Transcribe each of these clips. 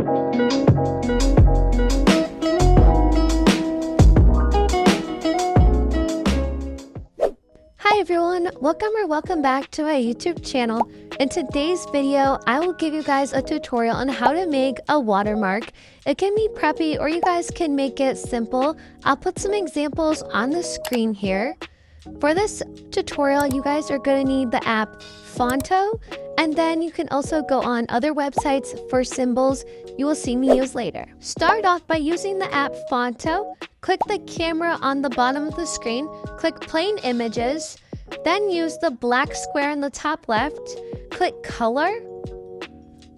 Hi everyone, welcome back to my YouTube channel. In today's video, I will give you guys a tutorial on how to make a watermark. It can be preppy or you guys can make it simple. I'll put some examples on the screen here. For this tutorial, you guys are going to need the app Phonto, and then you can also go on other websites for symbols you will see me use later. Start off by using the app Phonto. Click the camera on the bottom of the screen, click plain images, then use the black square in the top left, click color.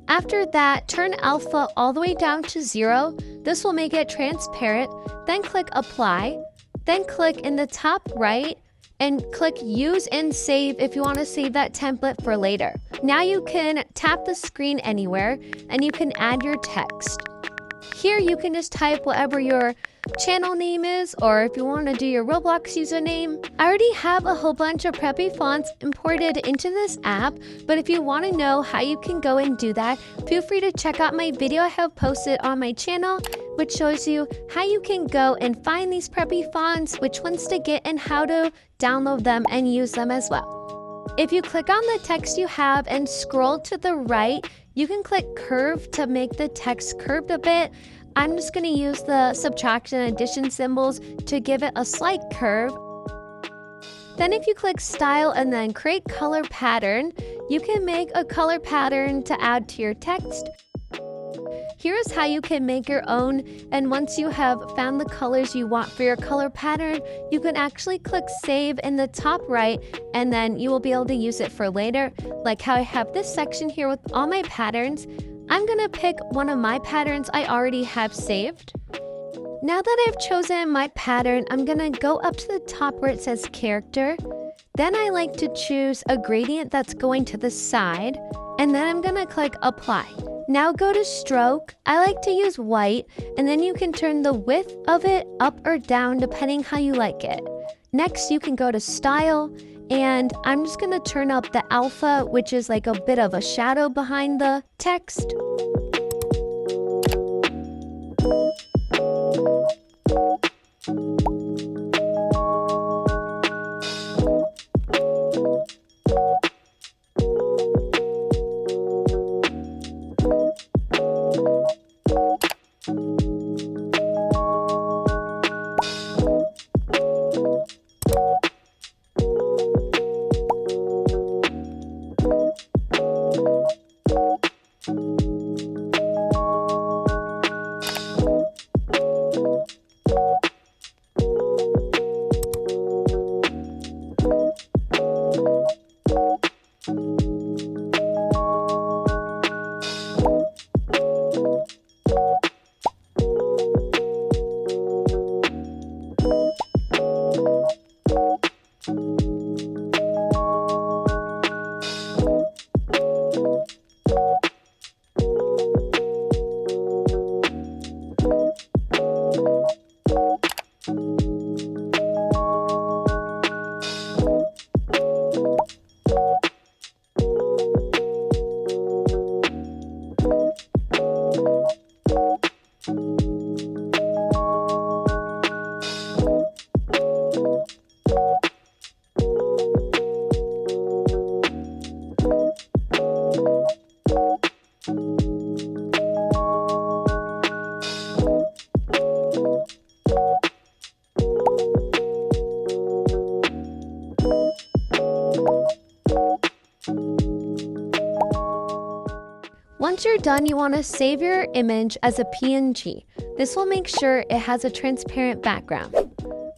After that, turn alpha all the way down to 0. This will make it transparent. Then click apply, then click in the top right and click use and save if you want to save that template for later. Now you can tap the screen anywhere and you can add your text. Here you can just type whatever your channel name is, or if you want to do your Roblox username. I already have a whole bunch of preppy fonts imported into this app, but if you want to know how you can go and do that, feel free to check out my video I have posted on my channel, which shows you how you can go and find these preppy fonts, which ones to get, and how to download them and use them as well. If you click on the text you have and scroll to the right, you can click curve to make the text curved a bit. I'm just going to use the subtraction and addition symbols to give it a slight curve. Then if you click style and then create color pattern, you can make a color pattern to add to your text. Here's how you can make your own, and once you have found the colors you want for your color pattern, you can actually click save in the top right, and then you will be able to use it for later. Like how I have this section here with all my patterns. I'm gonna pick one of my patterns I already have saved. Now that I've chosen my pattern, I'm gonna go up to the top where it says character. Then I like to choose a gradient that's going to the side, and then I'm gonna click apply. Now go to stroke. I like to use white, and then you can turn the width of it up or down depending how you like it. Next you can go to style, and I'm just gonna turn up the alpha, which is like a bit of a shadow behind the text. Once you're done, you want to save your image as a PNG. This will make sure it has a transparent background.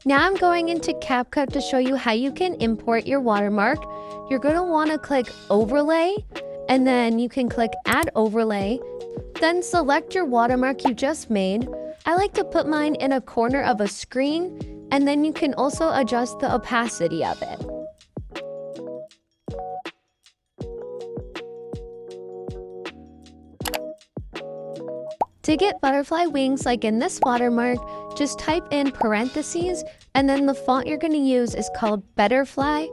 Now I'm going into CapCut to show you how you can import your watermark. You're going to want to click overlay, and then you can click add overlay. Then select your watermark you just made. I like to put mine in a corner of a screen, and then you can also adjust the opacity of it. To get butterfly wings like in this watermark, just type in parentheses, and then the font you're going to use is called Betterfly.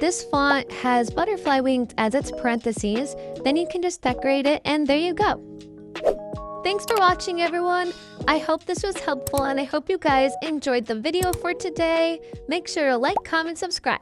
This font has butterfly wings as its parentheses, then you can just decorate it, and there you go. Thanks for watching, everyone. I hope this was helpful and I hope you guys enjoyed the video for today. Make sure to like, comment, subscribe.